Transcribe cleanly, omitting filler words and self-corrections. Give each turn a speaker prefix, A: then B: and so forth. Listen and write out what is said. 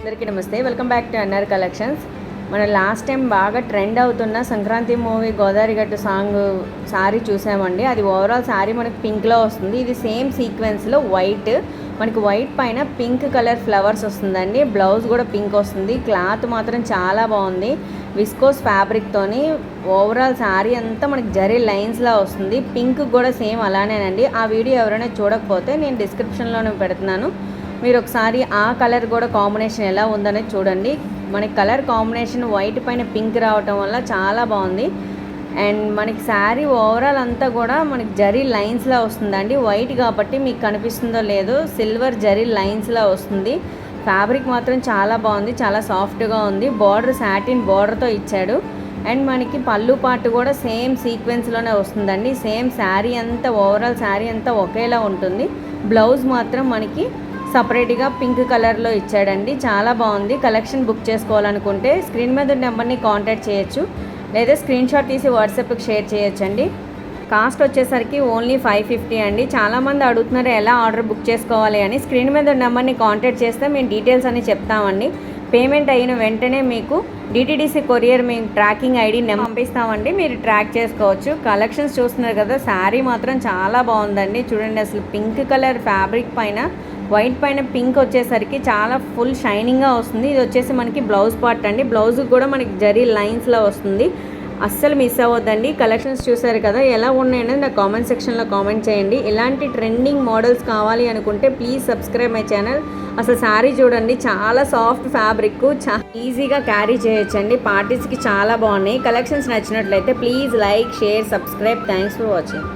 A: అందరికీ నమస్తే. Welcome back to NR collections. మన లాస్ట్ టైం బాగా ట్రెండ్ అవుతున్న సంక్రాంతి మూవీ గోదావరి గట్టు సాంగ్ శారీ చూసామండి. అది ఓవరాల్ శారీ మనకి పింక్లో వస్తుంది. ఇది సేమ్ సీక్వెన్స్లో వైట్, మనకి వైట్ పైన పింక్ కలర్ ఫ్లవర్స్ వస్తుందండి. బ్లౌజ్ కూడా పింక్ వస్తుంది. క్లాత్ మాత్రం చాలా బాగుంది. విస్కోస్ ఫ్యాబ్రిక్తోని ఓవరాల్ శారీ అంతా మనకి జరీ లైన్స్లా వస్తుంది. పింక్ కూడా సేమ్ అలానేనండి. ఆ వీడియో ఎవరైనా చూడకపోతే నేను డిస్క్రిప్షన్లోనే పెడుతున్నాను, మీరు ఒకసారి ఆ కలర్ కూడా కాంబినేషన్ ఎలా ఉందనేది చూడండి. మనకి కలర్ కాంబినేషన్ వైట్ పైన పింక్ రావటం వల్ల చాలా బాగుంది. అండ్ మనకి శారీ ఓవరాల్ అంతా కూడా మనకి జరీ లైన్స్లా వస్తుందండి. వైట్ కాబట్టి మీకు కనిపిస్తుందో లేదో సిల్వర్ జరీ లైన్స్లా వస్తుంది. ఫ్యాబ్రిక్ మాత్రం చాలా బాగుంది, చాలా సాఫ్ట్గా ఉంది. బార్డర్ సాటిన్ బార్డర్తో ఇచ్చాడు. అండ్ మనకి పళ్ళు పాటు కూడా సేమ్ సీక్వెన్స్లోనే వస్తుందండి. సేమ్ శారీ అంతా ఓవరాల్ శారీ అంతా ఒకేలా ఉంటుంది. బ్లౌజ్ మాత్రం మనకి సపరేట్గా పింక్ కలర్లో ఇచ్చాడండి. చాలా బాగుంది. కలెక్షన్ బుక్ చేసుకోవాలనుకుంటే స్క్రీన్ మీద నెంబర్ని కాంటాక్ట్ చేయొచ్చు, లేదా స్క్రీన్ షాట్ తీసి వాట్సాప్కి షేర్ చేయొచ్చండి. కాస్ట్ వచ్చేసరికి ఓన్లీ 550 అండి. చాలామంది అడుగుతున్నారు ఎలా ఆర్డర్ బుక్ చేసుకోవాలి అని. స్క్రీన్ మీద నెంబర్ని కాంటాక్ట్ చేస్తే మేము డీటెయిల్స్ అన్ని చెప్తామండి. పేమెంట్ అయిన వెంటనే మీకు డిటిడిసి కొరియర్ మేము ట్రాకింగ్ ఐడి పంపిస్తామండి, మీరు ట్రాక్ చేసుకోవచ్చు. కలెక్షన్స్ చూస్తున్నారు కదా, శారీ మాత్రం చాలా బాగుందండి. చూడండి, అసలు పింక్ కలర్ ఫ్యాబ్రిక్ పైన వైట్ పైన పింక్ వచ్చేసరికి చాలా ఫుల్ షైనింగ్గా వస్తుంది. ఇది వచ్చేసి మనకి బ్లౌజ్ పార్ట్ అండి. బ్లౌజ్ కూడా మనకి జరీ లైన్స్లో వస్తుంది. అస్సలు మిస్ అవ్వద్దండి. కలెక్షన్స్ చూసారు కదా, ఎలా ఉన్నాయనేది నా కామెంట్ సెక్షన్లో కామెంట్ చేయండి. ఇలాంటి ట్రెండింగ్ మోడల్స్ కావాలి అనుకుంటే ప్లీజ్ సబ్స్క్రైబ్ మై ఛానల్. అసలు శారీ చూడండి, చాలా సాఫ్ట్ ఫ్యాబ్రిక్, ఈజీగా క్యారీ చేయొచ్చండి. పార్టీస్కి చాలా బాగున్నాయి. కలెక్షన్స్ నచ్చినట్లయితే please like, share, subscribe. Thanks for watching.